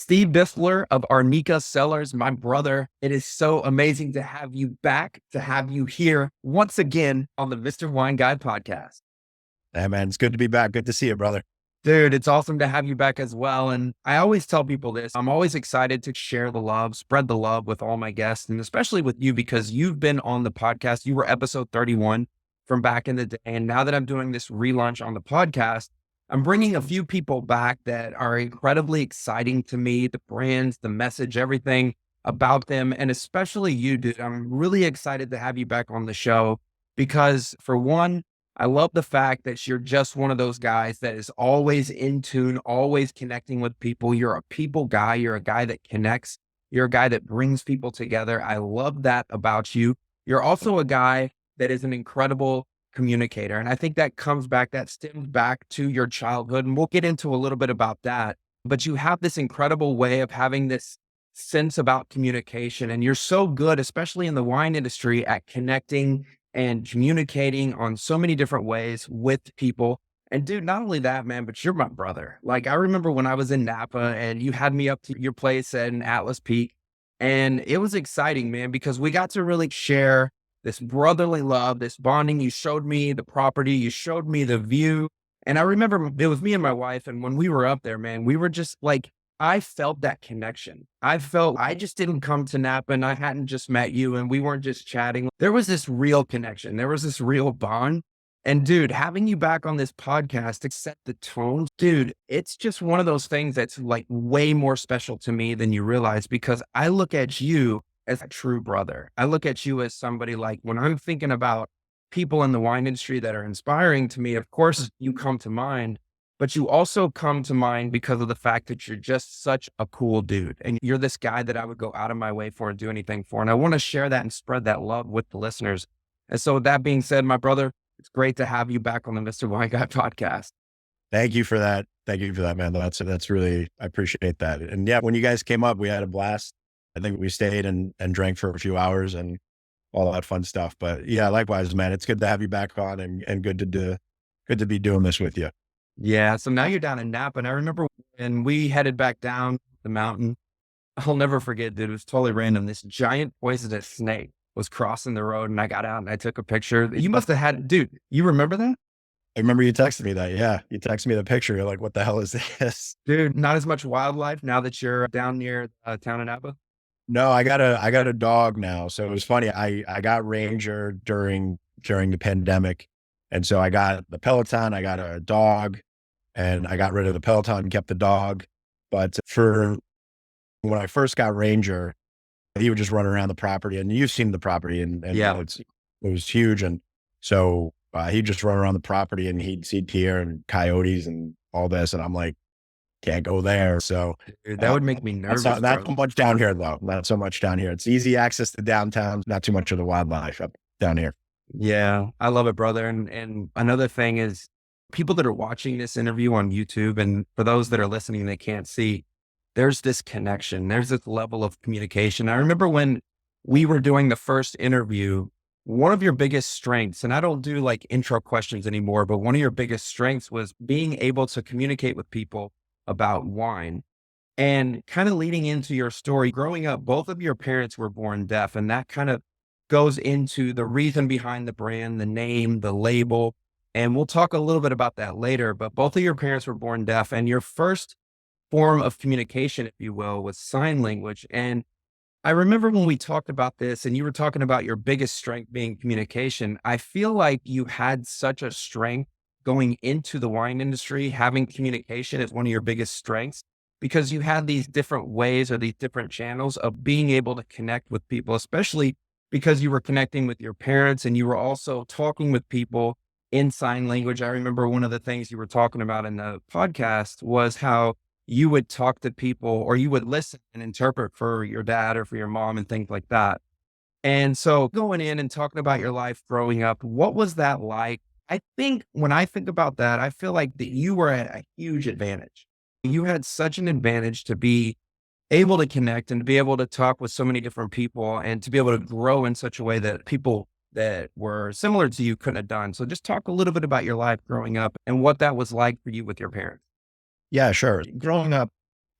Steve Distler of ARNYCA Cellars, my brother. It is so amazing to have you back, to have you here once again on the Mr. Wine Guy podcast. Hey man, it's good to be back. Good to see you, brother. Dude, it's awesome to have you back as well. And I always tell people this, I'm always excited to share the love, spread the love with all my guests, and especially with you because you've been on the podcast. You were episode 31 from back in the day. And now that I'm doing this relaunch on the podcast, I'm bringing a few people back that are incredibly exciting to me, the brands, the message, everything about them. And especially you, dude. I'm really excited to have you back on the show because for one, I love the fact that you're just one of those guys that is always in tune, always connecting with people. You're a people guy. You're a guy that connects. You're a guy that brings people together. I love that about you. You're also a guy that is an incredible communicator. And I think that comes back, that stems back to your childhood. And we'll get into a little bit about that. But you have this incredible way of having this sense about communication. And you're so good, especially in the wine industry, at connecting and communicating on so many different ways with people. And dude, not only that, man, but you're my brother. Like I remember when I was in Napa and you had me up to your place in Atlas Peak. And it was exciting, man, because we got to really share this brotherly love, this bonding. You showed me the property, you showed me the view. And I remember it was me and my wife. And when we were up there, man, we were just like, I felt that connection. I felt I just didn't come to Napa and I hadn't just met you and we weren't just chatting. There was this real connection. There was this real bond. And dude, having you back on this podcast to set the tone, dude, it's just one of those things that's like way more special to me than you realize because I look at you as a true brother. I look at you as somebody like when I'm thinking about people in the wine industry that are inspiring to me, of course, you come to mind. But you also come to mind because of the fact that you're just such a cool dude. And you're this guy that I would go out of my way for and do anything for. And I want to share that and spread that love with the listeners. And so with that being said, my brother, it's great to have you back on the Mr. Wine Guy podcast. Thank you for that. Thank you for that, man. That's really, I appreciate that. And yeah, when you guys came up, we had a blast. I think we stayed and drank for a few hours and all that fun stuff. But yeah, likewise, man, it's good to have you back on and good to be doing this with you. Yeah. So now you're down in Napa. And I remember when we headed back down the mountain, I'll never forget, dude. It was totally random. This giant poisonous snake was crossing the road and I got out and I took a picture. You must have had, dude, you remember that? I remember you texted me that. Yeah. You texted me the picture. You're like, what the hell is this? Dude, not as much wildlife now that you're down near town in Napa. No, I got a dog now. So it was funny. I got Ranger during the pandemic. And so I got the Peloton, I got a dog, and I got rid of the Peloton and kept the dog. But for when I first got Ranger, he would just run around the property, and you've seen the property, and Yeah. it was huge. And so he'd just run around the property, and he'd see deer and coyotes and all this, and I'm like, can't go there. So Dude, that would make me nervous. not so much down here though. Not so much down here. It's easy access to downtown. Not too much of the wildlife up down here. Yeah, I love it, brother. And another thing is people that are watching this interview on YouTube, and for those that are listening, they can't see, there's this connection. There's this level of communication. I remember when we were doing the first interview, one of your biggest strengths, and I don't do like intro questions anymore, but one of your biggest strengths was being able to communicate with people about wine. And kind of leading into your story, growing up, both of your parents were born deaf, and that kind of goes into the reason behind the brand, the name, the label. And we'll talk a little bit about that later, but both of your parents were born deaf and your first form of communication, if you will, was sign language. And I remember when we talked about this and you were talking about your biggest strength being communication, I feel like you had such a strength going into the wine industry, having communication as one of your biggest strengths, because you had these different ways or these different channels of being able to connect with people, especially because you were connecting with your parents and you were also talking with people in sign language. I remember one of the things you were talking about in the podcast was how you would talk to people or you would listen and interpret for your dad or for your mom and things like that. And so going in and talking about your life growing up, what was that like? I think when I think about that, I feel like that you were at a huge advantage. You had such an advantage to be able to connect and to be able to talk with so many different people and to be able to grow in such a way that people that were similar to you couldn't have done. So just talk a little bit about your life growing up and what that was like for you with your parents. Yeah, sure. Growing up,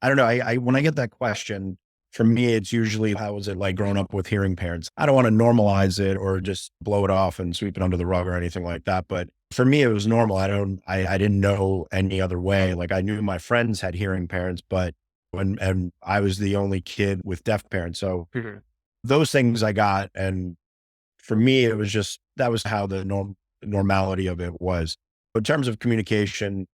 I don't know. When I get that question, for me, it's usually how was it like growing up with hearing parents? I don't want to normalize it or just blow it off and sweep it under the rug or anything like that. But for me, it was normal. I didn't know any other way. Like I knew my friends had hearing parents, but and I was the only kid with deaf parents. So Mhm. those things I got. And for me, it was just, that was how the normality of it was. In terms of communication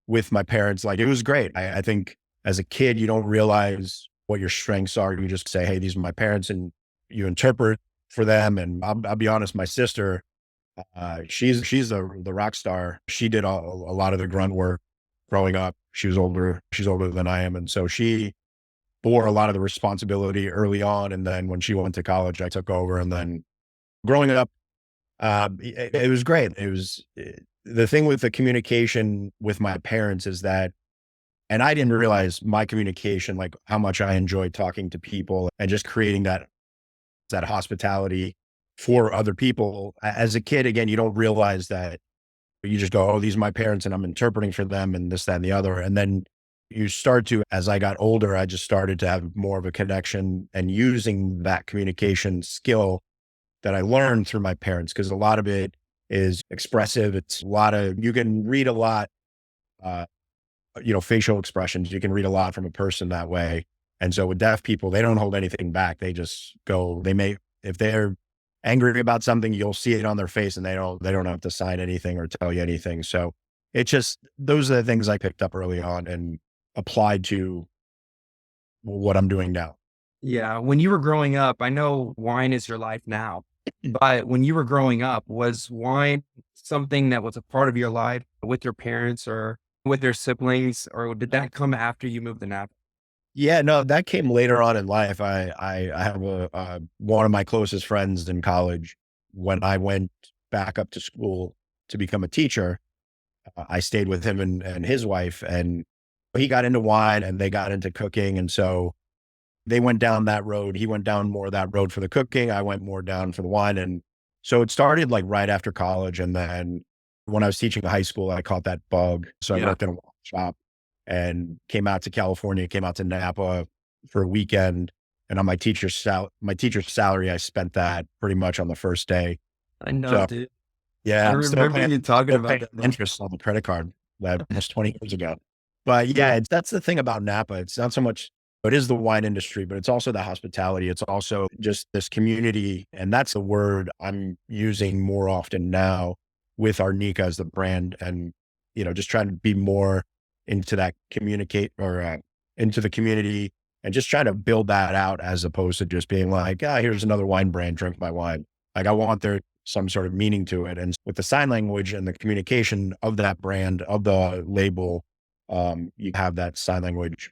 with my parents, like it was great. I think as a kid, you don't realize what your strengths are. You just say, hey, these are my parents, and you interpret for them. And I'll be honest, my sister, she's the rock star. She did a lot of the grunt work growing up. She's older than I am. And so she bore a lot of the responsibility early on. And then when she went to college, I took over. And then growing up, it was great. It was the thing with the communication with my parents is that, and I didn't realize my communication, like how much I enjoyed talking to people and just creating that hospitality for other people. As a kid, again, you don't realize that. You just go, oh, these are my parents and I'm interpreting for them and this, that, and the other. And then you start to, as I got older, I just started to have more of a connection and using that communication skill that I learned through my parents. Cause a lot of it is expressive. It's a lot of, you can read a lot, uh, facial expressions. You can read a lot from a person that way. And so with deaf people, they don't hold anything back. They just go, if they're angry about something, you'll see it on their face and they don't have to sign anything or tell you anything. So it's just, those are the things I picked up early on and applied to what I'm doing now. Yeah. When you were growing up, I know wine is your life now, but when you were growing up, was wine something that was a part of your life with your parents or with your siblings, or did that come after you moved to Napa? Yeah, no, that came later on in life. I have one of my closest friends in college. When I went back up to school to become a teacher, I stayed with him and his wife, and he got into wine and they got into cooking. And so they went down that road. He went down more of that road for the cooking. I went more down for the wine. And so it started like right after college. And then when I was teaching high school, I caught that bug. So I Yeah. worked in a wine shop and came out to California, came out to Napa for a weekend. And on my teacher's salary, I spent that pretty much on the first day. I know, So dude. yeah, I I'm remember you talking still about paying that now. interest on the credit card that was 20 years ago. But yeah, that's the thing about Napa. It's not so much, it is the wine industry, but it's also the hospitality. It's also just this community. And that's a word I'm using more often now with ARNYCA as the brand and, just trying to be more into that communicate or into the community and just trying to build that out as opposed to just being like, here's another wine brand, drink my wine. Like I want there some sort of meaning to it. And with the sign language and the communication of that brand, of the label, you have that sign language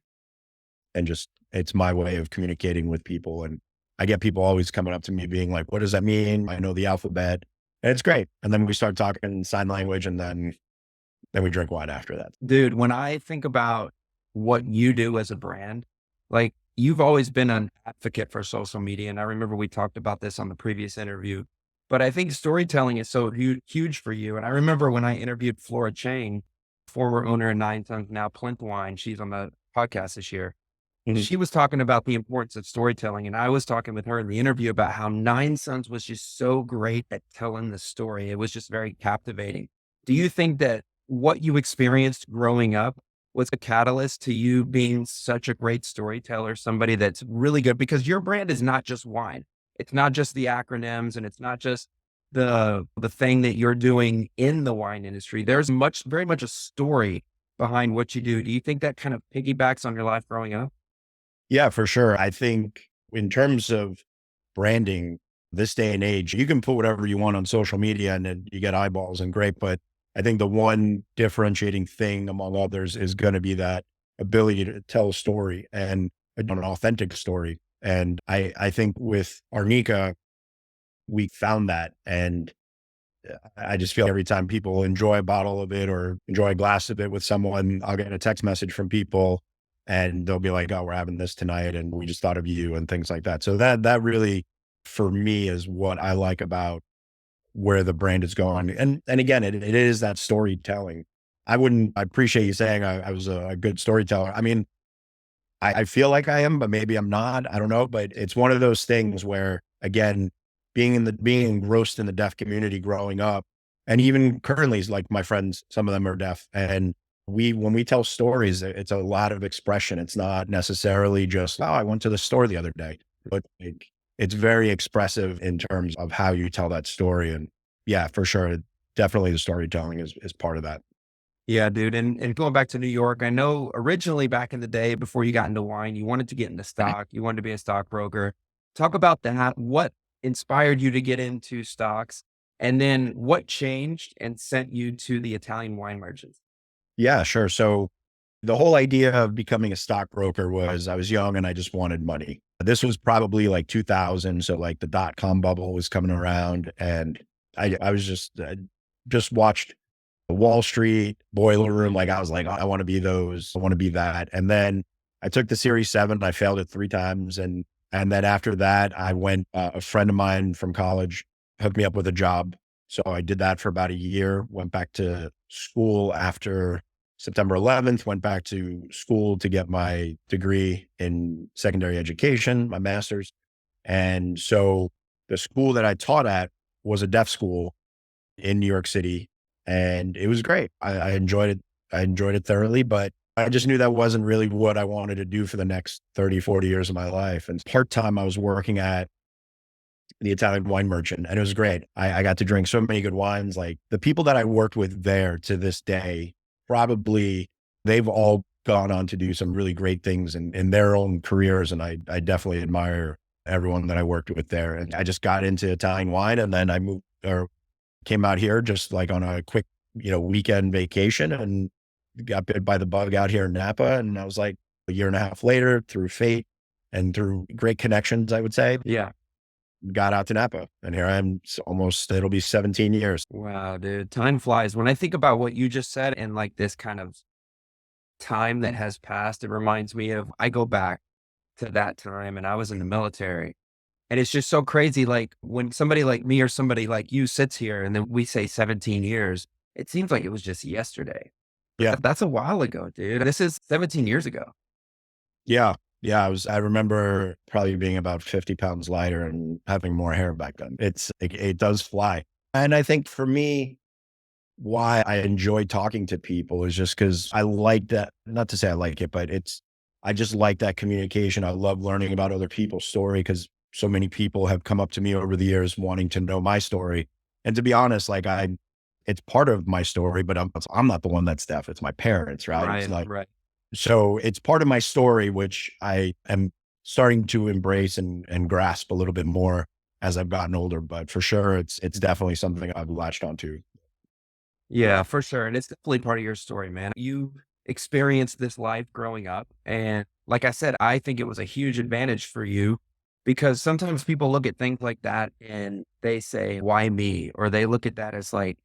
and just, it's my way of communicating with people. And I get people always coming up to me being like, what does that mean? I know the alphabet and it's great. And then we start talking sign language and then we drink wine after that. Dude, when I think about what you do as a brand, like you've always been an advocate for social media. And I remember we talked about this on the previous interview, but I think storytelling is so huge for you. And I remember when I interviewed Flora Chang, former owner of Nine Tons, now Plinth Wine, she's on the podcast this year. Mhm. She was talking about the importance of storytelling. And I was talking with her in the interview about how Nine Sons was just so great at telling the story. It was just very captivating. Do you think that what you experienced growing up was a catalyst to you being such a great storyteller, somebody that's really good? Because your brand is not just wine. It's not just the acronyms and it's not just the thing that you're doing in the wine industry. There's very much a story behind what you do. Do you think that kind of piggybacks on your life growing up? Yeah, for sure. I think in terms of branding this day and age, you can put whatever you want on social media and then you get eyeballs and great. But I think the one differentiating thing among others is going to be that ability to tell a story and an authentic story. And I think with Arnica, we found that. And I just feel every time people enjoy a bottle of it or enjoy a glass of it with someone, I'll get a text message from people and they'll be like, oh, we're having this tonight and we just thought of you and things like that. So that really, for me, is what I like about where the brand is going. And again, it is that storytelling. I appreciate you saying I was a good storyteller. I mean, I feel like I am, but maybe I'm not. I don't know. But it's one of those things where, again, being engrossed in the deaf community growing up, and even currently, like my friends, some of them are deaf, and when we tell stories, it's a lot of expression. It's not necessarily just, oh, I went to the store the other day, but it's very expressive in terms of how you tell that story. And yeah, for sure, definitely the storytelling is part of that. Yeah, dude. And going back to New York, I know originally back in the day before you got into wine, you wanted to get into stock. You wanted to be a stockbroker. Talk about that. What inspired you to get into stocks? And then what changed and sent you to the Italian wine merchants? Yeah, sure. So the whole idea of becoming a stockbroker was I was young and I just wanted money. This was probably like 2000. So like the dot-com bubble was coming around, and I was just watched the Wall Street Boiler Room. Like I was like, I want to be those. I want to be that. And then I took the Series 7. I failed it 3 times. And then after that, I went, a friend of mine from college hooked me up with a job. So I did that for about a year, went back to school after September 11th, went back to school to get my degree in secondary education, my master's. And so the school that I taught at was a deaf school in New York City, and it was great. I enjoyed it. I enjoyed it thoroughly, but I just knew that wasn't really what I wanted to do for the next 30, 40 years of my life. And part-time, I was working at the Italian wine merchant, and it was great. I got to drink so many good wines. Like the people that I worked with there to this day, probably they've all gone on to do some really great things in their own careers. And I definitely admire everyone that I worked with there. And I just got into Italian wine, and then I moved or came out here just like on a quick, weekend vacation, and got bit by the bug out here in Napa. And I was like, a year and a half later, through fate and through great connections, I would say, Yeah. got out to Napa, and here I am. Almost, it'll be 17 years. Wow, dude. Time flies. When I think about what you just said and like this kind of time that has passed, it reminds me of I go back to that time and I was in the military. And it's just so crazy. Like when somebody like me or somebody like you sits here and then we say 17 years, it seems like it was just yesterday. But Yeah. that's a while ago, dude. This is 17 years ago. Yeah. Yeah. I remember probably being about 50 pounds lighter and having more hair back then. It does fly. And I think for me, why I enjoy talking to people is just because I like that. Not to say I like it, but I just like that communication. I love learning about other people's story because so many people have come up to me over the years wanting to know my story. And to be honest, like it's part of my story, but I'm not the one that's deaf. It's my parents, right? It's Right, like, right. so it's part of my story, which I am starting to embrace and grasp a little bit more as I've gotten older. But for sure, it's definitely something I've latched onto. Yeah, for sure. And it's definitely part of your story, man. You experienced this life growing up. And like I said, I think it was a huge advantage for you because sometimes people look at things like that and they say, why me? Or they look at that as like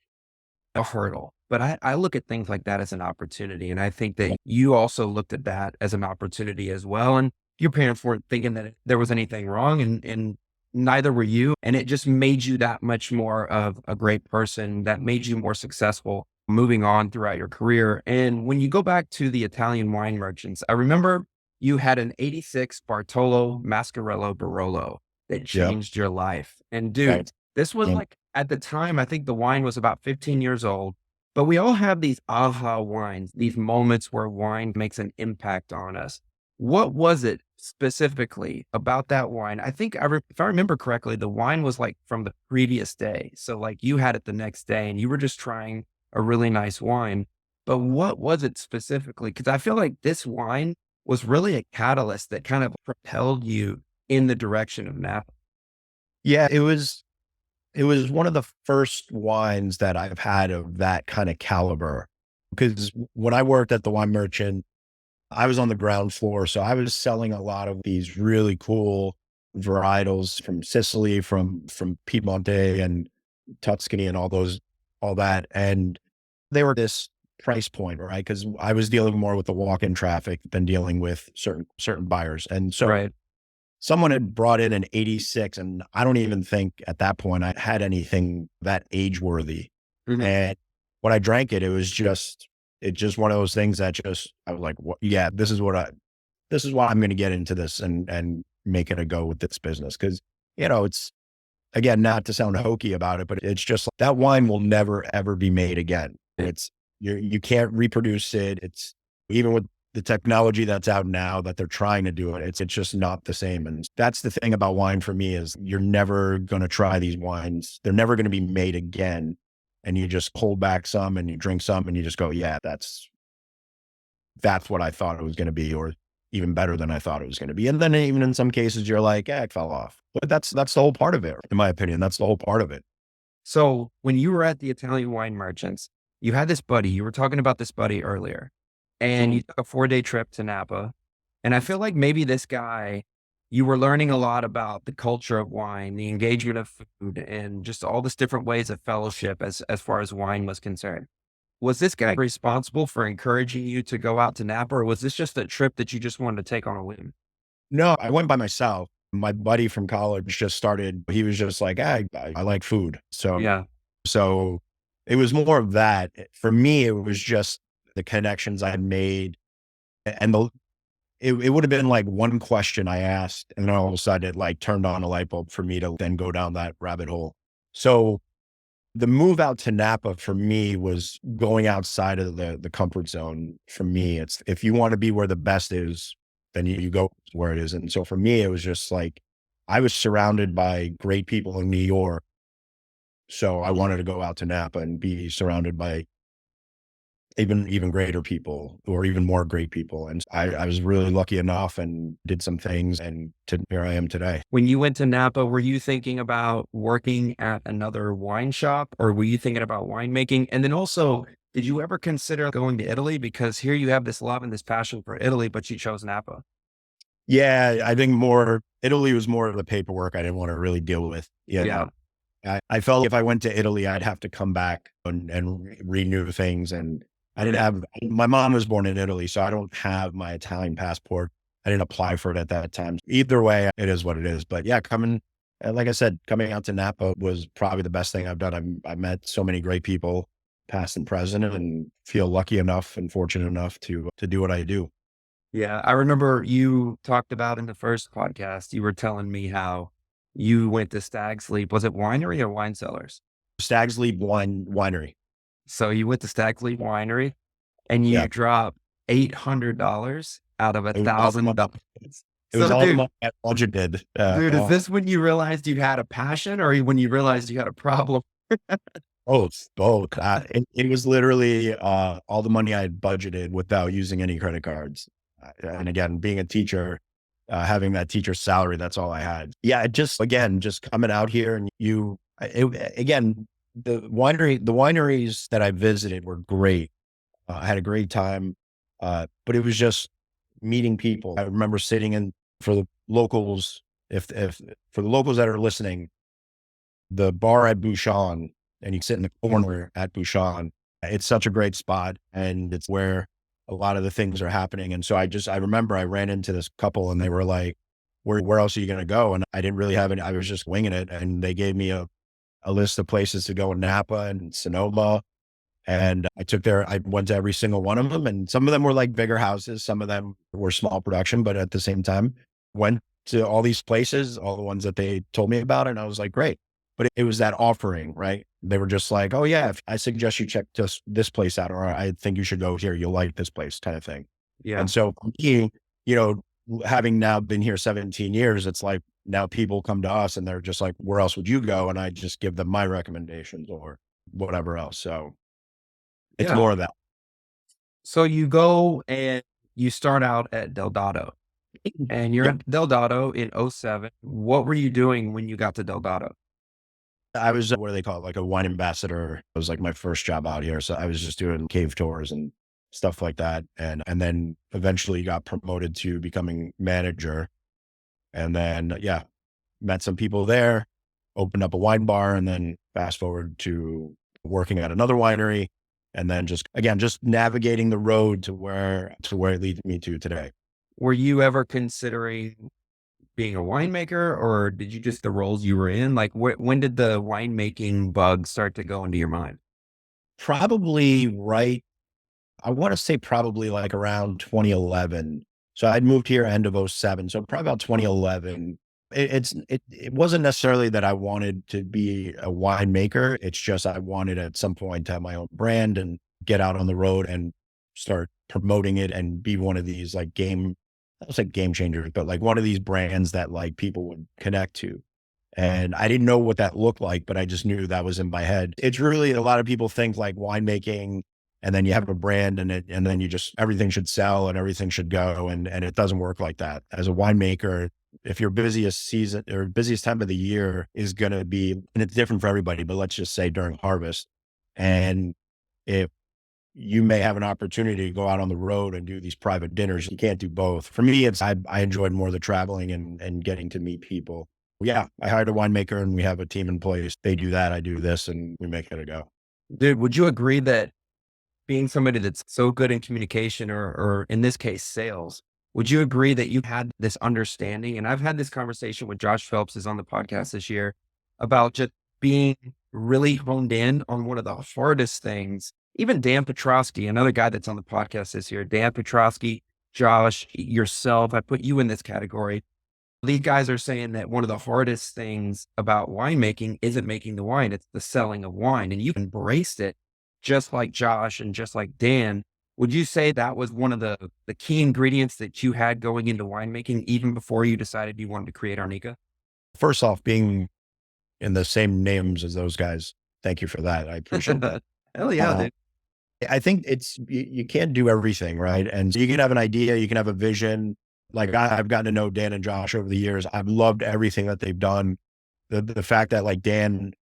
a hurdle. But I look at things like that as an opportunity. And I think that you also looked at that as an opportunity as well. And your parents weren't thinking that there was anything wrong and neither were you. And it just made you that much more of a great person that made you more successful moving on throughout your career. And when you go back to the Italian wine merchants, I remember you had an 86 Bartolo Mascarello Barolo that Yep. changed your life. And dude, Right. this was Yep. like at the time, I think the wine was about 15 years old, but we all have these aha wines, these moments where wine makes an impact on us. What was it specifically about that wine? I think if I remember correctly, the wine was like from the previous day. So like you had it the next day and you were just trying a really nice wine. But what was it specifically? Because I feel like this wine was really a catalyst that kind of propelled you in the direction of Napa. Yeah, it was one of the first wines that I've had of that kind of caliber. Because when I worked at the wine merchant, I was on the ground floor. So I was selling a lot of these really cool varietals from Sicily, from Piemonte and Tuscany and all that. And they were this price point, right? Because I was dealing more with the walk-in traffic than dealing with certain buyers. And so Right. someone had brought in an 86, and I don't even think at that point I had anything that age worthy. Mhm. And when I drank it, it's just one of those things that just, I was like, what? Yeah, this is why I'm going to get into this and make it a go with this business. Cause it's, again, not to sound hokey about it, but it's just like, that wine will never, ever be made again. It's, you can't reproduce it. It's, even with the technology that's out now that they're trying to do it, it's just not the same. And that's the thing about wine for me, is you're never going to try these wines. They're never going to be made again. And you just hold back some and you drink some and you just go, yeah, that's what I thought it was going to be, or even better than I thought it was going to be. And then even in some cases, you're like, it fell off. But that's the whole part of it, in my opinion. That's the whole part of it. So when you were at the Italian wine merchants, you had this buddy, you were talking about this buddy earlier, and you took a 4-day trip to Napa. And I feel like maybe this guy, you were learning a lot about the culture of wine, the engagement of food, and just all this different ways of fellowship as far as wine was concerned. Was this guy responsible for encouraging you to go out to Napa, or was this just a trip that you just wanted to take on a whim? No, I went by myself. My buddy from college just started, he was just like, I like food. Yeah. So it was more of that. For me, it was just the connections I had made. And it would have been like one question I asked, and then all of a sudden it like turned on a light bulb for me to then go down that rabbit hole. So the move out to Napa for me was going outside of the comfort zone. For me, it's, if you want to be where the best is, then you go where it is. And so for me, it was just like, I was surrounded by great people in New York. So I wanted to go out to Napa and be surrounded by even greater people, or even more great people. And I was really lucky enough and did some things, and here I am today. When you went to Napa, were you thinking about working at another wine shop, or were you thinking about winemaking? And then also, did you ever consider going to Italy? Because here you have this love and this passion for Italy, but you chose Napa. Yeah, I think Italy was more of the paperwork I didn't want to really deal with. Yeah. I felt if I went to Italy, I'd have to come back and renew things. And my mom was born in Italy, so I don't have my Italian passport. I didn't apply for it at that time. Either way, it is what it is. But yeah, like I said, coming out to Napa was probably the best thing I've done. I met so many great people, past and present, and feel lucky enough and fortunate enough to do what I do. Yeah. I remember you talked about in the first podcast, you were telling me how you went to Stag's Leap. Was it winery or wine cellars? Stag's Leap Winery. So you went to Stag's Leap Winery and you Yeah. dropped $800 out of It was all the money. $1,000. It was So all the dude, money I budgeted. dude, is this when you realized you had a passion, or when you realized you had a problem? Both, both. It was literally all the money I had budgeted without using any credit cards. And again, being a teacher, having that teacher's salary, that's all I had. Yeah, just coming out here, and again, the wineries that I visited were great. I had a great time, but it was just meeting people. I remember sitting in, for the locals, if for the locals that are listening, the bar at Bouchon, and you sit in the corner at Bouchon. It's such a great spot, and it's where a lot of the things are happening. And so I remember I ran into this couple, and they were like, where else are you going to go? And I didn't really have any, I was just winging it. And they gave me a list of places to go in Napa and Sonoma. And I went to every single one of them. And some of them were like bigger houses. Some of them were small production, but at the same time, went to all these places, all the ones that they told me about. And I was like, great. But it was that offering, right? They were just like, oh yeah, I suggest you check just this place out, or I think you should go here. You'll like this place, kind of thing. Yeah. And so for me, having now been here 17 years, it's like now people come to us and they're just like, where else would you go? And I just give them my recommendations or whatever else. So it's more of that. So you go and you start out at Del Dado, and you're at Del Dado in 07. What were you doing when you got to Del Dado? I was, what do they call it? Like a wine ambassador. It was like my first job out here. So I was just doing cave tours and stuff like that. And then eventually got promoted to becoming manager. And then, met some people there, opened up a wine bar, and then fast forward to working at another winery. And then just navigating the road to where it leads me to today. Were you ever considering being a winemaker, or did you just the roles you were in? Like when did the winemaking bug start to go into your mind? Probably I want to say probably like around 2011. So I'd moved here end of '07. So probably about 2011. It wasn't necessarily that I wanted to be a winemaker. It's just I wanted at some point to have my own brand and get out on the road and start promoting it and be one of these like I don't say game changers, but like one of these brands that like people would connect to. And I didn't know what that looked like, but I just knew that was in my head. It's really a lot of people think like winemaking and then you have a brand and then you just everything should sell and everything should go. And it doesn't work like that. As a winemaker, if your busiest season or busiest time of the year is going to be, and it's different for everybody, but let's just say during harvest. And if you may have an opportunity to go out on the road and do these private dinners, you can't do both. For me, I enjoyed more the traveling and getting to meet people. Yeah, I hired a winemaker and we have a team in place. They do that, I do this, and we make it a go. Dude, would you agree that being somebody that's so good in communication or in this case, sales, would you agree that you had this understanding? And I've had this conversation with Josh Phelps is on the podcast this year about just being really honed in on one of the hardest things. Even Dan Petrosky, another guy that's on the podcast this year, Dan Petrosky, Josh, yourself, I put you in this category. These guys are saying that one of the hardest things about winemaking isn't making the wine, it's the selling of wine. And you've embraced it just like Josh and just like Dan. Would you say that was one of the key ingredients that you had going into winemaking even before you decided you wanted to create ARNYCA? First off, being in the same names as those guys, thank you for that. I appreciate that. Hell yeah, Uh, dude. I think you can't do everything, right? And so you can have an idea, you can have a vision. Like I've gotten to know Dan and Josh over the years. I've loved everything that they've done. The fact that like Dan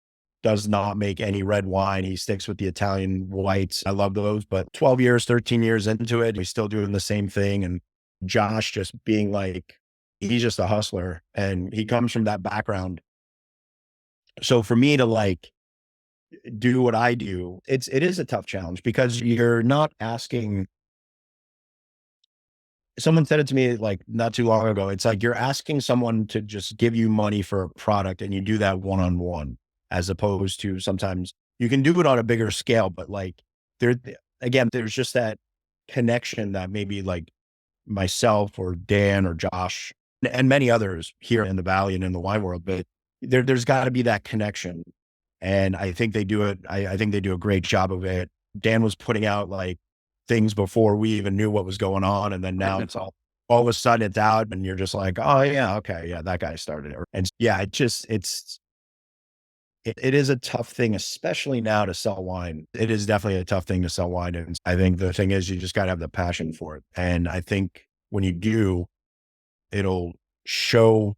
does not make any red wine. He sticks with the Italian whites. I love those, but 12 years, 13 years into it, he's still doing the same thing. And Josh just being like, he's just a hustler and he comes from that background. So for me to like do what I do, it is a tough challenge because you're not asking. Someone said it to me like not too long ago. It's like you're asking someone to just give you money for a product and you do that one on one, as opposed to sometimes you can do it on a bigger scale, but like there, again, there's just that connection that maybe like myself or Dan or Josh and many others here in the Valley and in the wine world, but there's got to be that connection. And I think they do it. I think they do a great job of it. Dan was putting out like things before we even knew what was going on. And then now it's all of a sudden it's out and you're just like, oh yeah, okay. Yeah. That guy started it. And yeah, it is a tough thing, especially now to sell wine. It is definitely a tough thing to sell wine. And I think the thing is you just got to have the passion for it. And I think when you do, it'll show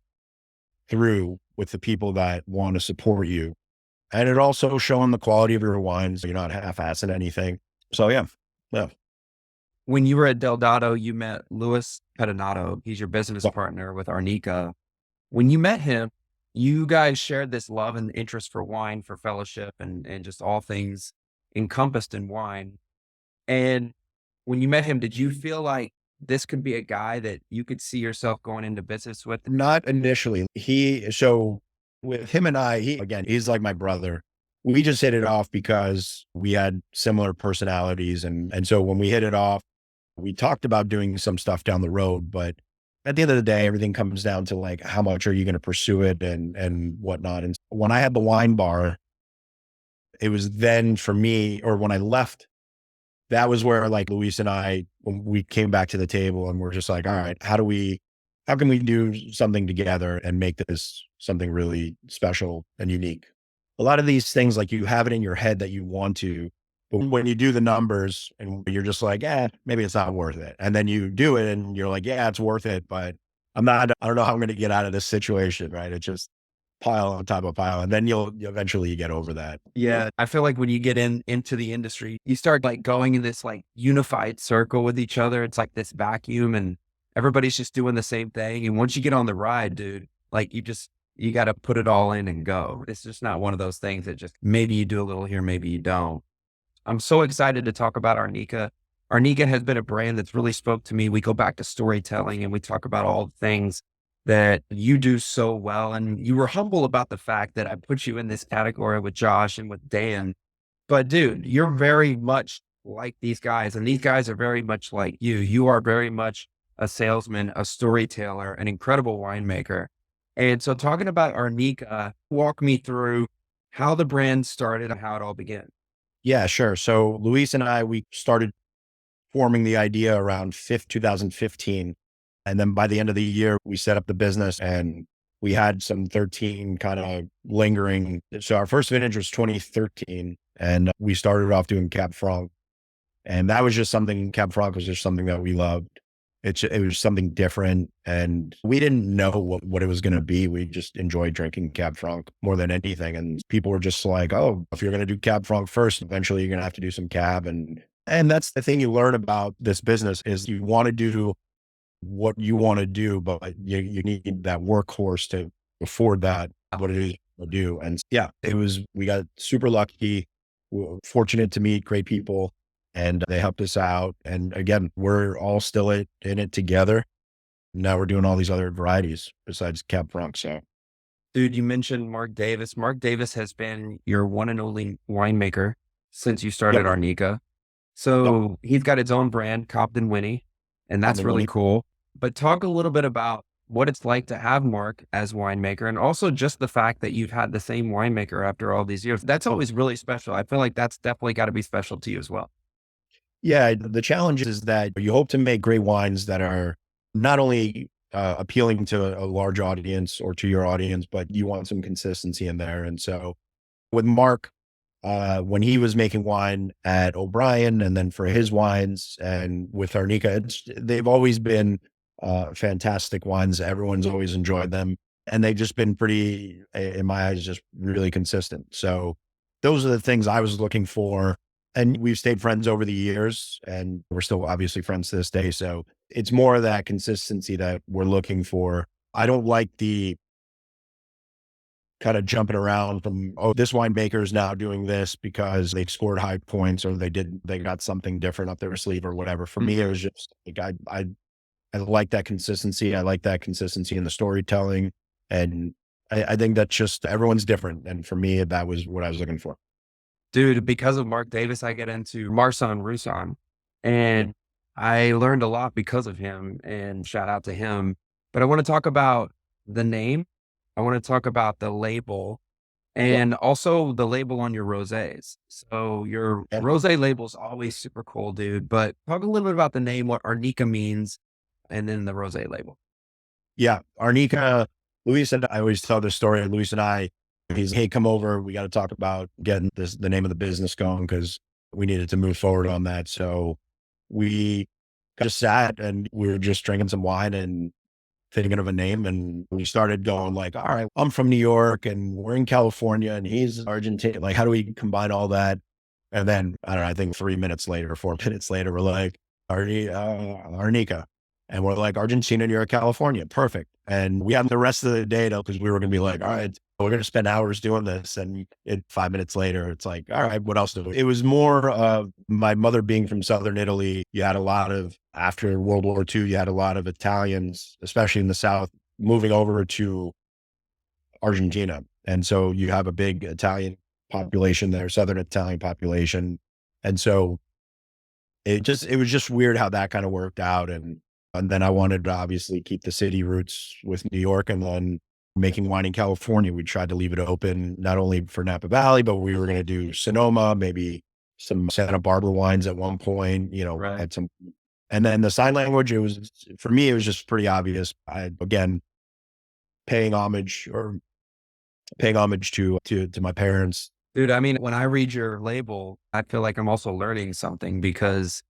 through with the people that want to support you. And it also showing the quality of your wines. You're not half-assing anything. So yeah. Yeah. When you were at Del Dado, you met Louis Pettinato. He's your business Yeah. partner with ARNYCA. When you met him, you guys shared this love and interest for wine, for fellowship, and just all things encompassed in wine. And when you met him, did you feel like this could be a guy that you could see yourself going into business with? Not initially. So with him and I, again, he's like my brother. We just hit it off because we had similar personalities. And so when we hit it off, we talked about doing some stuff down the road, but at the end of the day, everything comes down to like, how much are you going to pursue it and whatnot. And when I had the wine bar, it was then for me, or when I left, that was where like Luis and I, when we came back to the table and we're just like, all right, how can we do something together and make this something really special and unique? A lot of these things, like you have it in your head that you want to, but when you do the numbers and you're just like, maybe it's not worth it. And then you do it and you're like, yeah, it's worth it, but I don't know how I'm going to get out of this situation. Right. It's just pile on top of pile. And then you'll eventually get over that. Yeah. I feel like when you get into the industry, you start like going in this like unified circle with each other. It's like this vacuum and everybody's just doing the same thing. And once you get on the ride, dude, like you got to put it all in and go. It's just not one of those things that just maybe you do a little here, maybe you don't. I'm so excited to talk about ARNYCA. ARNYCA has been a brand that's really spoke to me. We go back to storytelling and we talk about all the things that you do so well. And you were humble about the fact that I put you in this category with Josh and with Dan. But dude, you're very much like these guys and these guys are very much like you. You are very much a salesman, a storyteller, an incredible winemaker. And so talking about ARNYCA, walk me through how the brand started and how it all began. Yeah, sure. So Luis and I, we started forming the idea around 2015. And then by the end of the year, we set up the business and we had some 13 kind of lingering. So our first vintage was 2013 and we started off doing Cab Franc. And that was just something, Cab Franc was just something that we loved. It was something different and we didn't know what it was going to be. We just enjoyed drinking Cab Franc more than anything. And people were just like, oh, if you're going to do Cab Franc first, eventually you're going to have to do some Cab. And that's the thing you learn about this business is you want to do what you want to do, but you need that workhorse to afford that, what it is to do. And yeah, we got super lucky. We were fortunate to meet great people and they helped us out. And again, we're all still in it together. Now we're doing all these other varieties besides Cab Franc. So, Dude, you mentioned Mark Davis. Mark Davis has been your one and only winemaker since you started yep, ARNYCA. yep. So he's got his own brand, Cobden Winnie, and On that's the really money. cool. But talk a little bit about what it's like to have Mark as winemaker and also just the fact that you've had the same winemaker after all these years. That's always really special. I feel like that's definitely got to be special to you as well. Yeah, the challenge is that you hope to make great wines that are not only appealing to a large audience or to your audience, but you want some consistency in there. And so with Mark, when he was making wine at O'Brien and then for his wines and with ARNYCA, they've always been fantastic wines. Everyone's always enjoyed them. And they've just been pretty, in my eyes, just really consistent. So those are the things I was looking for. And we've stayed friends over the years and we're still obviously friends to this day. So it's more of that consistency that we're looking for. I don't like the kind of jumping around from, oh, this winemaker is now doing this because they scored high points or they got something different up their sleeve or whatever. For me, it was just like, I like that consistency. I like that consistency in the storytelling. And I think that's just, everyone's different. And for me, that was what I was looking for. Dude, because of Mark Davis, I get into Marsan Roussan, and I learned a lot because of him, and shout out to him. But I want to talk about the name. I want to talk about the label and also the label on your rosés. So your Yeah. rosé label is always super cool, dude. But talk a little bit about the name, what ARNYCA means, and then the rosé label. Yeah. ARNYCA, Luis and I always tell this story. Luis and I, he's, hey, come over. We got to talk about getting the name of the business going because we needed to move forward on that. So we just sat and we were just drinking some wine and thinking of a name. And we started going like, all right, I'm from New York and we're in California and he's Argentine. Like, how do we combine all that? And then I don't know, I think 3 minutes later, 4 minutes later, we're like, ARNYCA. And we're like, Argentina, New York, California. Perfect. And we had the rest of the day though, because we were going to be like, all right, we're going to spend hours doing this. And 5 minutes later, it's like, all right, what else do we? It was more of my mother being from Southern Italy. You had a lot of, after World War II, you had a lot of Italians, especially in the South, moving over to Argentina. And so you have a big Italian population there, Southern Italian population. And so it was just weird how that kind of worked out. And then I wanted to obviously keep the city roots with New York and then making wine in California. We tried to leave it open, not only for Napa Valley, but we were going to do Sonoma, maybe some Santa Barbara wines at one point, Right. had some, and then the sign language, for me, it was just pretty obvious. Again, paying homage or paying homage to my parents. Dude, I mean, when I read your label, I feel like I'm also learning something because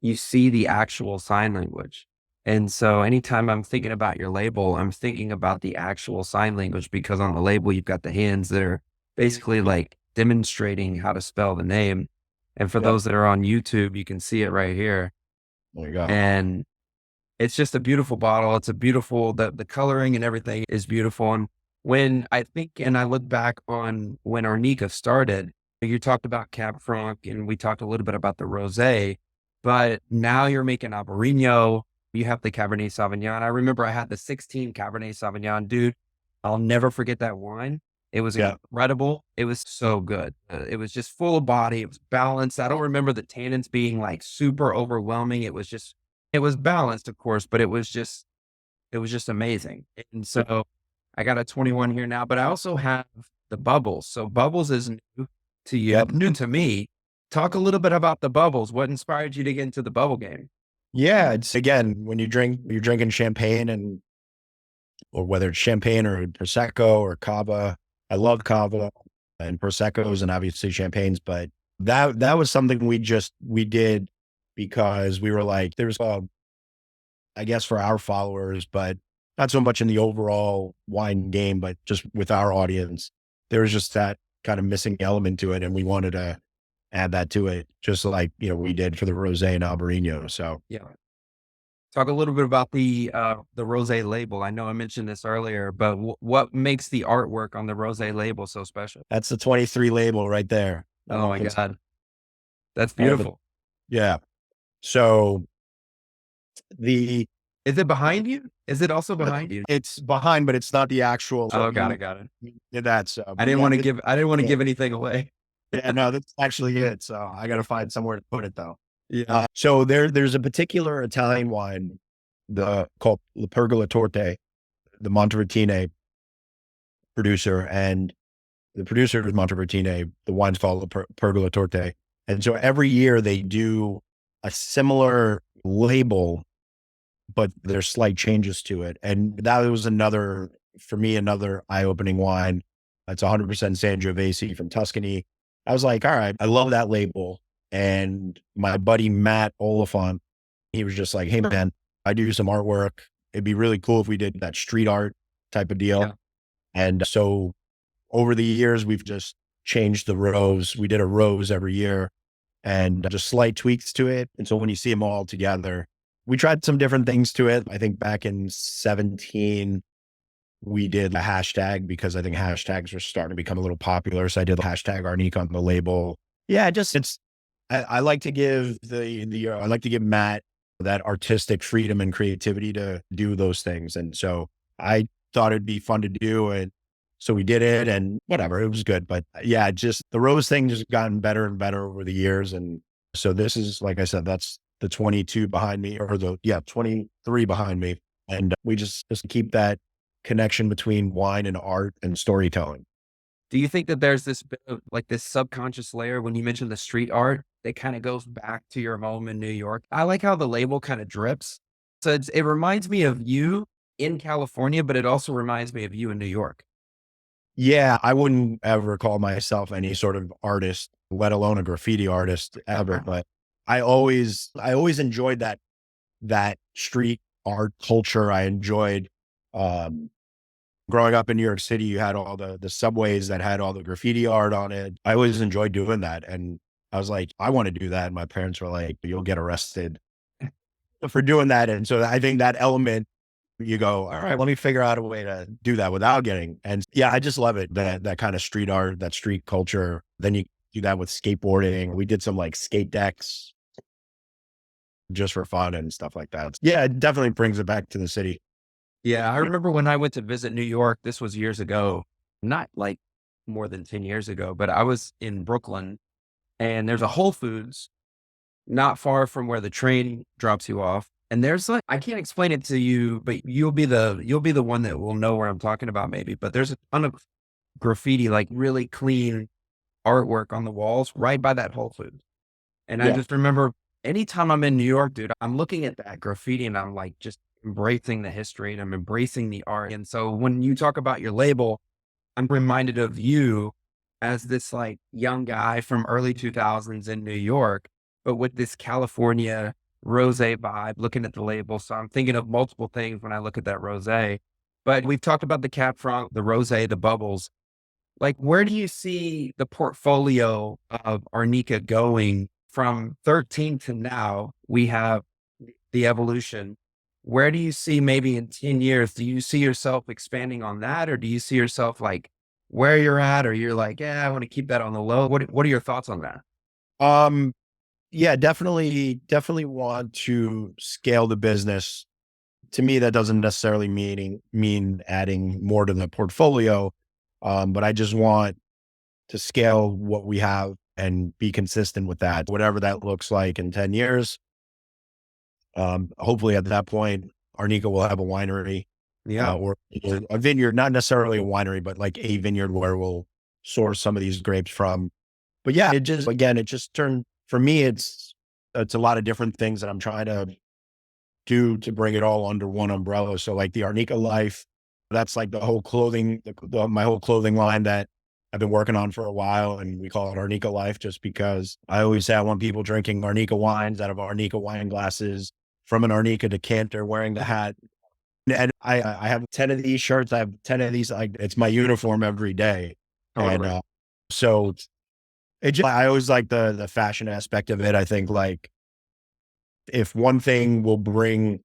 you see the actual sign language. And so anytime I'm thinking about your label, I'm thinking about the actual sign language because on the label, you've got the hands that are basically like demonstrating how to spell the name. And for Yep. those that are on YouTube, you can see it right here. There you go. And it's just a beautiful bottle. It's a beautiful, the coloring and everything is beautiful. And when I think, and I look back on when ARNYCA started, you talked about Cab Franc and we talked a little bit about the rosé, but now you're making Albarino. You have the Cabernet Sauvignon. I remember I had the 16 Cabernet Sauvignon, dude. I'll never forget that wine. It was Yeah. incredible. It was so good. It was just full of body. It was balanced. I don't remember the tannins being like super overwhelming. It was just It was balanced, of course, but it was just amazing. And so I got a 21 here now, but I also have the bubbles. So bubbles is new to you, Yep. new to me. Talk a little bit about the bubbles. What inspired you to get into the bubble game? Yeah, it's again when you're drinking champagne or whether it's champagne or prosecco or cava. I love cava and proseccos and obviously champagnes, but that was something we did because we were like there's I guess for our followers, but not so much in the overall wine game, but just with our audience, there was just that kind of missing element to it, and we wanted to add that to it, just like we did for the rosé and Albarino. So Yeah. Talk a little bit about the rosé label. I know I mentioned this earlier, but what makes the artwork on the rosé label so special? that's the 23 label right there. Oh my It's God. That's all the beautiful. yeah. So the Is it behind you? Is it also behind you? it's behind, but it's not the actual. So Oh, got it. Got it. you did that. So, I but didn't yeah, want to give, I didn't want to yeah, give anything away. yeah, no, that's actually it. So I got to find somewhere to put it though. Yeah. So there's a particular Italian wine, the called La Pergola Torte, the Montevertine producer, and the producer is Montevertine. The wine's called Pergola Torte, and so every year they do a similar label, but there's slight changes to it. And that was another for me another eye opening wine. It's 100% Sangiovese from Tuscany. I was like, all right, I love that label. And my buddy Matt Oliphant, he was just like, hey man, I do some artwork. It'd be really cool if we did that street art type of Yeah. deal. And so over the years, we've just changed the rows. We did a rose every year and just slight tweaks to it. And so when you see them all together, we tried some different things to it. I think back in 17, we did a hashtag because I think hashtags were starting to become a little popular. So I did the hashtag ARNYCA on the label. Yeah, just I like to give I like to give Matt that artistic freedom and creativity to do those things. And so I thought it'd be fun to do. And so we did it and whatever, it was good. But yeah, just the rose thing just gotten better and better over the years. And so this is, like I said, that's the 22 behind me or 23 behind me. And we just keep that connection between wine and art and storytelling. Do you think that there's this bit of like this subconscious layer when you mention the street art that kind of goes back to your home in New York? I like how the label kind of drips. So it reminds me of you in California, but it also reminds me of you in New York. Yeah, I wouldn't ever call myself any sort of artist, let alone a graffiti artist ever. But I always enjoyed that street art culture. I enjoyed um, growing up in New York City. You had all the subways that had all the graffiti art on it. I always enjoyed doing that, and I was like, I want to do that. And my parents were like, "You'll get arrested for doing that." And so I think that element you go, all right, let me figure out a way to do that without getting. And yeah, I just love it. That kind of street art, that street culture. Then you do that with skateboarding. We did some like skate decks just for fun and stuff like that. Yeah, it definitely brings it back to the city. Yeah, I remember when I went to visit New York, this was years ago, not like more than 10 years ago, but I was in Brooklyn and there's a Whole Foods not far from where the train drops you off. And there's like, I can't explain it to you, but you'll be the one that will know where I'm talking about maybe, but there's a ton of graffiti, like really clean artwork on the walls right by that Whole Foods. And I Yeah. just remember anytime I'm in New York, dude, I'm looking at that graffiti and I'm like just embracing the history and I'm embracing the art. And so when you talk about your label, I'm reminded of you as this like young guy from early 2000s in New York, but with this California rose vibe, looking at the label. So I'm thinking of multiple things when I look at that rose. But we've talked about the cap front, the rose, the bubbles. Like, where do you see the portfolio of ARNYCA going from 13 to now? We have the evolution. Where do you see maybe in 10 years? Do you see yourself expanding on that? Or do you see yourself like where you're at? Or you're like, yeah, I want to keep that on the low. What are your thoughts on that? Um, yeah, definitely want to scale the business. To me, that doesn't necessarily mean adding more to the portfolio. But I just want to scale what we have and be consistent with that, whatever that looks like in 10 years. Hopefully at that point, ARNYCA will have a winery, Yeah. or a vineyard, not necessarily a winery, but like a vineyard where we'll source some of these grapes from. But yeah, it just turned, for me, it's a lot of different things that I'm trying to do to bring it all under one umbrella. So like the ARNYCA Life, that's like the whole clothing, my whole clothing line that I've been working on for a while, and we call it ARNYCA Life just because I always say I want people drinking ARNYCA wines out of ARNYCA wine glasses from an ARNYCA decanter, wearing the hat. And I have 10 of these shirts. I have 10 of these. Like, it's my uniform every day. And Totally. so I always like the fashion aspect of it. I think like if one thing will bring,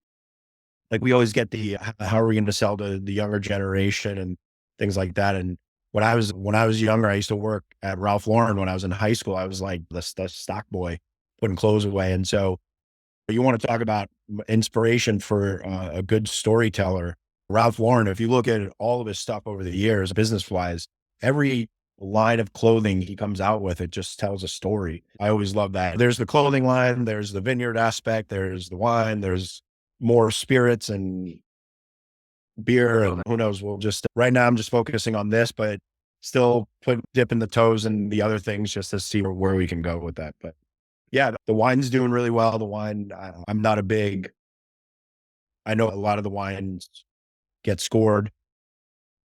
like we always get the, how are we going to sell to the younger generation and things like that. And when I was younger, I used to work at Ralph Lauren when I was in high school. I was like the stock boy putting clothes away. And so you want to talk about inspiration for a good storyteller. Ralph Lauren, if you look at all of his stuff over the years, business wise, every line of clothing he comes out with, it just tells a story. I always love that. There's the clothing line, there's the vineyard aspect, there's the wine, there's more spirits and beer, and who knows. We'll just, right now I'm just focusing on this, but still dipping the toes in the other things just to see where we can go with that. But yeah, the wine's doing really well. The wine, I'm not a big, I know a lot of the wines get scored.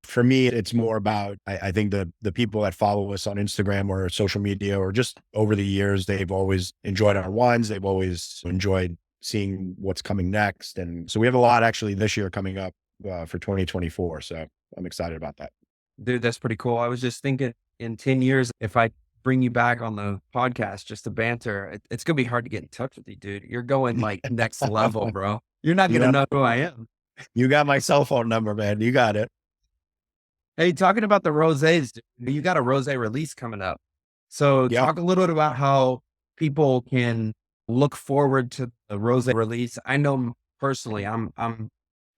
For me, it's more about, I think the people that follow us on Instagram or social media, or just over the years, they've always enjoyed our wines. They've always enjoyed seeing what's coming next. And so we have a lot actually this year coming up for 2024. So I'm excited about that. Dude, that's pretty cool. I was just thinking in 10 years, if I bring you back on the podcast just to banter, it's going to be hard to get in touch with you, dude. You're going like next level, bro. You're not You going to know, know who I am. you got my cell phone number, man. You got it. Hey, talking about the rosés, dude, you got a rosé release coming up. So Yep. talk a little bit about how people can look forward to the rosé release. I know personally, I'm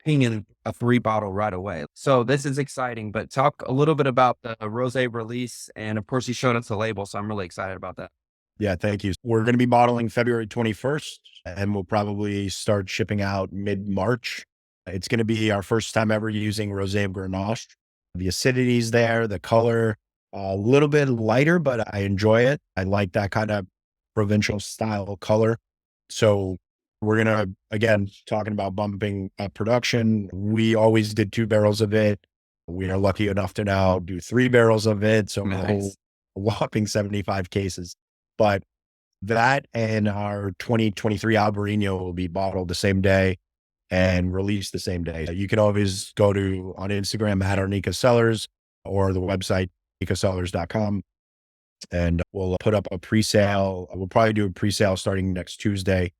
pinging a 3 bottle right away. So this is exciting, but talk a little bit about the rosé release. And of course, you showed us the label. So I'm really excited about that. Yeah, thank you. We're going to be bottling February 21st, and we'll probably start shipping out mid-March. It's going to be our first time ever using Rosé Grenache. The acidity's there, the color, a little bit lighter, but I enjoy it. I like that kind of provincial style color. So we're going to, again, talking about bumping up production. We always did 2 barrels of it. We are lucky enough to now do 3 barrels of it. So a whole Nice. whopping 75 cases. But that and our 2023 Albarino will be bottled the same day and released the same day. You can always go to on Instagram at ARNYCA Cellars or the website arnycacellars.com, and we'll put up a pre-sale. We'll probably do a pre-sale starting next Tuesday.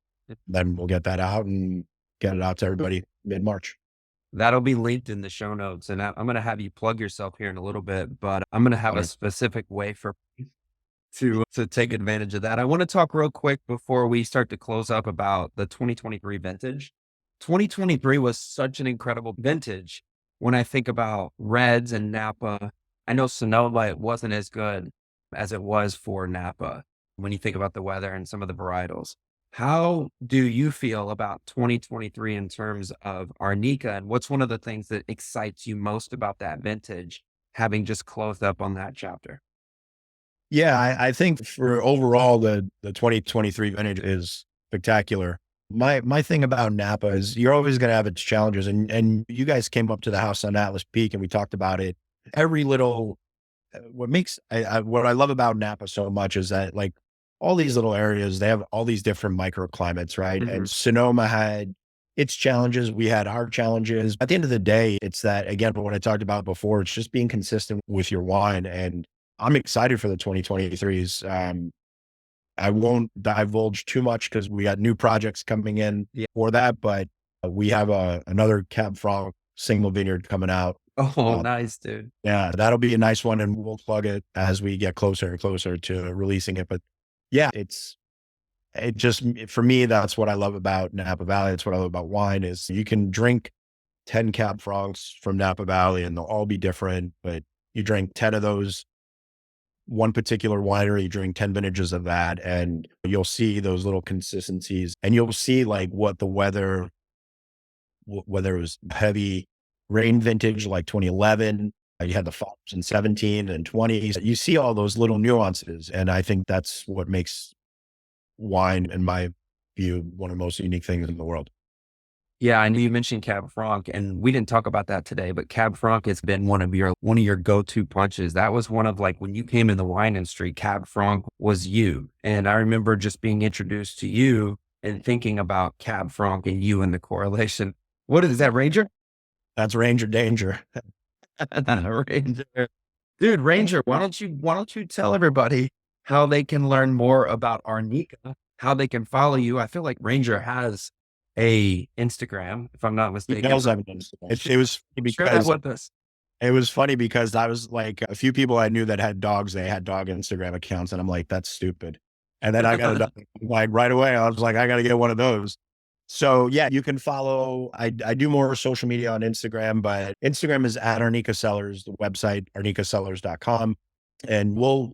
Then we'll get that out and get it out to everybody mid-March. That'll be linked in the show notes. And I'm going to have you plug yourself here in a little bit, but I'm going to have a specific way for to take advantage of that. I want to talk real quick before we start to close up about the 2023 vintage. 2023 was such an incredible vintage. When I think about reds and Napa, I know Sonoma, it wasn't as good as it was for Napa when you think about the weather and some of the varietals. How do you feel about 2023 in terms of ARNYCA, and what's one of the things that excites you most about that vintage, having just closed up on that chapter? Yeah, I think for overall, the 2023 vintage is spectacular. My thing about Napa is you're always going to have its challenges, and you guys came up to the house on Atlas Peak and we talked about it. Every little, what I love about Napa so much is that like all these little areas, they have all these different microclimates, right? Mhm. And Sonoma had its challenges. We had our challenges. At the end of the day, it's that, again, what I talked about before, it's just being consistent with your wine. And I'm excited for the 2023s. I won't divulge too much because we got new projects coming in Yeah. for that, but we have another Cab Franc single vineyard coming out. Oh, nice, dude. Yeah, that'll be a nice one, and we'll plug it as we get closer and closer to releasing it. But yeah, it just, for me, that's what I love about Napa Valley. It's what I love about wine is you can drink 10 Cab Francs from Napa Valley and they'll all be different, but you drink 10 of those one particular winery, drink 10 vintages of that, and you'll see those little consistencies, and you'll see like what the weather, whether it was heavy rain vintage like 2011, you had the falls in 17 and 20s. You see all those little nuances. And I think that's what makes wine, in my view, one of the most unique things in the world. Yeah, I know you mentioned Cab Franc, and we didn't talk about that today, but Cab Franc has been one of your go-to punches. That was one of like when you came in the wine industry, Cab Franc was you. And I remember just being introduced to you and thinking about Cab Franc and you and the correlation. What is that, Ranger? That's Ranger Danger. Ranger. Dude, Ranger, why don't you tell everybody how they can learn more about ARNYCA, how they can follow you? I feel like Ranger has a Instagram, if I'm not He mistaken. knows evidence. It was funny Share that because with us. it was funny because I was like, a few people I knew that had dogs, they had dog Instagram accounts, and I'm like, that's stupid. And then I got a dog, like right away. I was like, I got to get one of those. So yeah, you can follow. I do more social media on Instagram, but Instagram is at ARNYCA Cellars, the website, arnicacellars.com. And the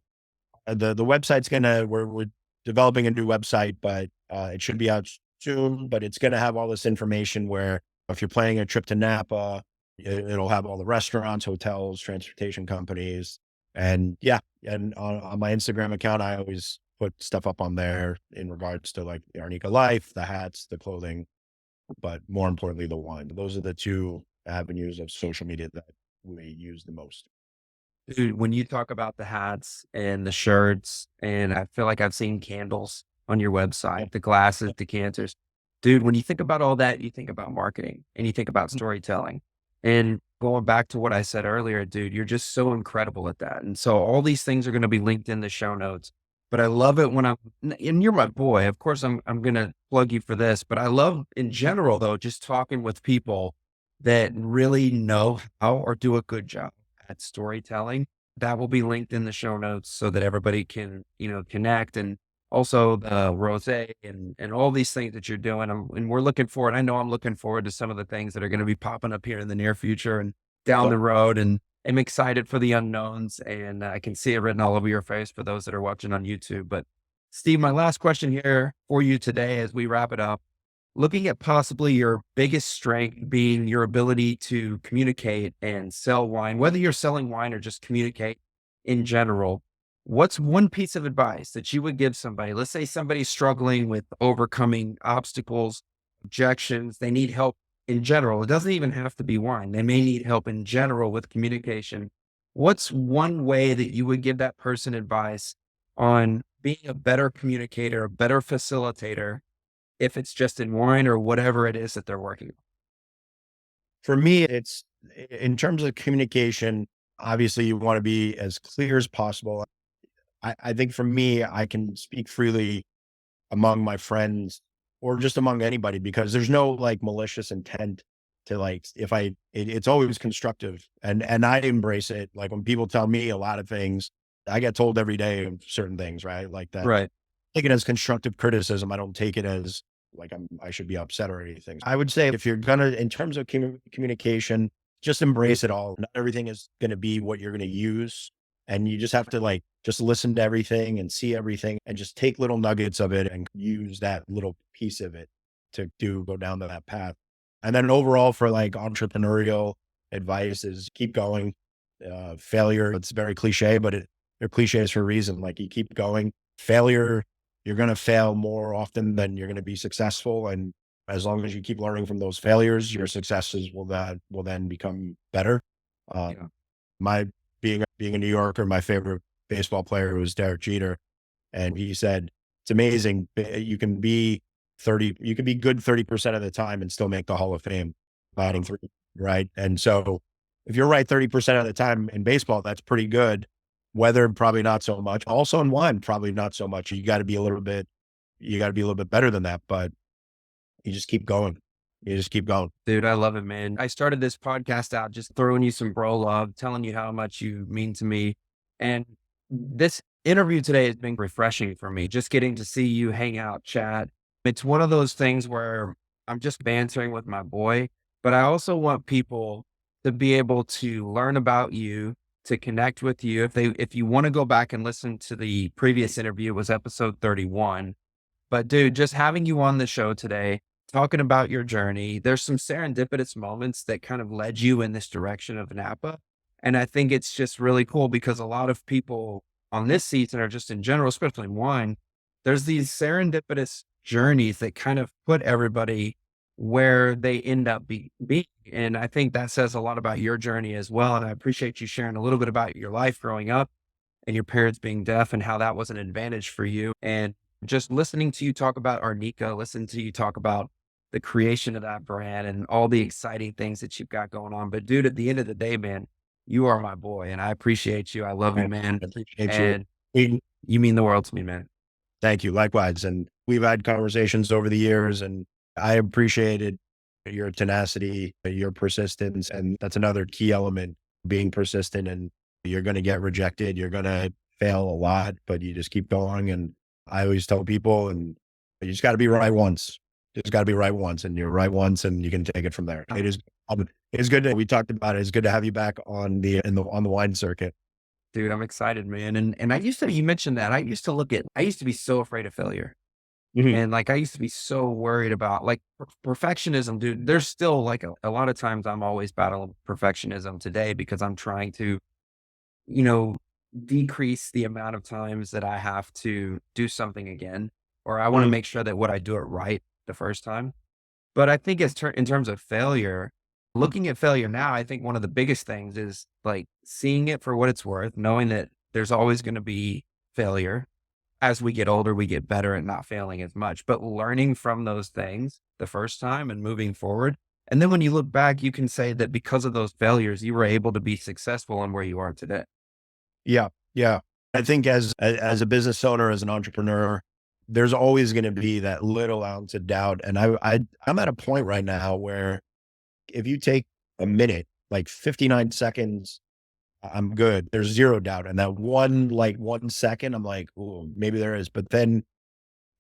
website's we're developing a new website, but it should be out soon, but it's going to have all this information where if you're planning a trip to Napa, it'll have all the restaurants, hotels, transportation companies. And yeah, and on my Instagram account, I always put stuff up on there in regards to like the ARNYCA life, the hats, the clothing, but more importantly, the wine. Those are the two avenues of social media that we use the most. Dude, when you talk about the hats and the shirts, and I feel like I've seen candles on your Yeah. website, the glasses, decanters. Dude, when you think about all that, you think about marketing and you think about storytelling. And going back to what I said earlier, dude, you're just so incredible at that. And so all these things are going to be linked in the show notes. But I love it when and you're my boy. Of course, I'm going to plug you for this, but I love in general, though, just talking with people that really know how or do a good job at storytelling. That will be linked in the show notes so that everybody can, connect. And also the rose and all these things that you're doing. And we're looking forward. I know I'm looking forward to some of the things that are going to be popping up here in the near future and down So the road. And I'm excited for the unknowns. And I can see it written all over your face for those that are watching on YouTube. But Steve, my last question here for you today as we wrap it up, looking at possibly your biggest strength being your ability to communicate and sell wine, whether you're selling wine or just communicate in general, what's one piece of advice that you would give somebody? Let's say somebody's struggling with overcoming obstacles, objections, they need help in general. It doesn't even have to be wine. They may need help in general with communication. What's one way that you would give that person advice on being a better communicator, a better facilitator, if it's just in wine or whatever it is that they're working on? for me, it's in terms of communication, obviously you want to be as clear as possible. I think for me, I can speak freely among my friends or just among anybody because there's no like malicious intent to like if it's always constructive and I embrace it. Like when people tell me a lot of things, I get told every day of certain things, right? Like that. Right. Take it as constructive criticism. I don't take it as like I should be upset or anything. I would say if you're gonna, in terms of communication, just embrace it all. Not everything is gonna be what you're gonna use, and you just have to like just listen to everything and see everything, and just take little nuggets of it and use that little piece of it to do go down to that path. And then overall, for like entrepreneurial advice, is keep going. Failure, it's very cliche, but they're cliches for a reason. Like you keep going. Failure, you're going to fail more often than you're going to be successful. And as long as you keep learning from those failures, your successes will then become better. Uh, Yeah. my being a New Yorker, my favorite baseball player was Derek Jeter, and he said it's amazing. You can be good 30% of the time and still make the Hall of Fame batting three, right? And so if you're right 30% of the time in baseball, that's pretty good. Weather, probably not so much. Also in wine, probably not so much. You got to be a little bit better than that, but you just keep going. You just keep going. Dude, I love it, man. I started this podcast out just throwing you some bro love, telling you how much you mean to me. And this interview today has been refreshing for me, just getting to see you hang out, chat. It's one of those things where I'm just bantering with my boy, but I also want people to be able to learn about you to connect with you. If you want to go back and listen to the previous interview, it was episode 31. But dude, just having you on the show today, talking about your journey, there's some serendipitous moments that kind of led you in this direction of Napa. And I think it's just really cool because a lot of people on this season or just in general, especially in wine, there's these serendipitous journeys that kind of put everybody where they end up being. And I think that says a lot about your journey as well. And I appreciate you sharing a little bit about your life growing up and your parents being deaf and how that was an advantage for you. And just listening to you talk about ARNYCA, listening to you talk about the creation of that brand and all the exciting things that you've got going on. But dude, at the end of the day, man, you are my boy and I appreciate you. I love you, man. I appreciate And you. you mean the world to me, man. Thank you. Likewise. And we've had conversations over the years, and I appreciated your tenacity, your persistence. And that's another key element, being persistent. And you're going to get rejected. You're going to fail a lot, but you just keep going. And I always tell people, and you just got to be right once. Just got to be right once, and you're right once, and you can take it from there. It's good we talked about it. It's good to have you back on the wine circuit. Dude, I'm excited, man. And you mentioned that. I used to be so afraid of failure. Mhm. And like, I used to be so worried about like perfectionism, dude. There's still like a lot of times I'm always battling perfectionism today because I'm trying to, you know, decrease the amount of times that I have to do something again, or I want to Mhm. make sure that what I do it right the first time. But I think in terms of failure, looking at failure now, I think one of the biggest things is like seeing it for what it's worth, knowing that there's always going to be failure. As we get older, we get better at not failing as much, but learning from those things the first time and moving forward. And then when you look back, you can say that because of those failures, you were able to be successful in where you are today. Yeah. Yeah. I think as a business owner, as an entrepreneur, there's always going to be that little ounce of doubt. And I'm at a point right now where if you take a minute, like 59 seconds, I'm good. There's zero doubt. And that like 1 second, I'm like, oh, maybe there is. But then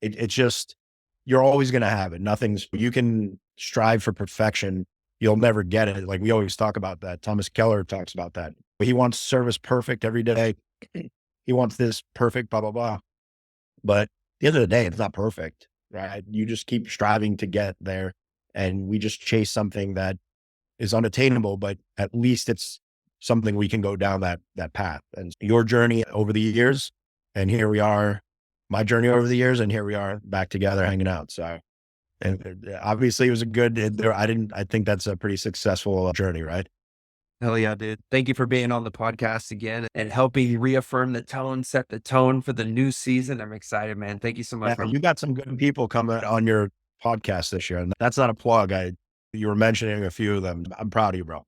it's just, you're always going to have it. You can strive for perfection. You'll never get it. Like we always talk about that. Thomas Keller talks about that. He wants service perfect every day. He wants this perfect, blah, blah, blah. But at the end of the day, it's not perfect, right? You just keep striving to get there. And we just chase something that is unattainable, but at least it's something we can go down that path. And your journey over the years, and here we are, my journey over the years, and here we are back together hanging out. So, and obviously it was I think that's a pretty successful journey, right? Hell yeah, dude. Thank you for being on the podcast again and helping reaffirm the tone, set the tone for the new season. I'm excited, man. Thank you so much Yeah, you got some good people coming on your podcast this year. And that's not a plug. You were mentioning a few of them. I'm proud of you, bro.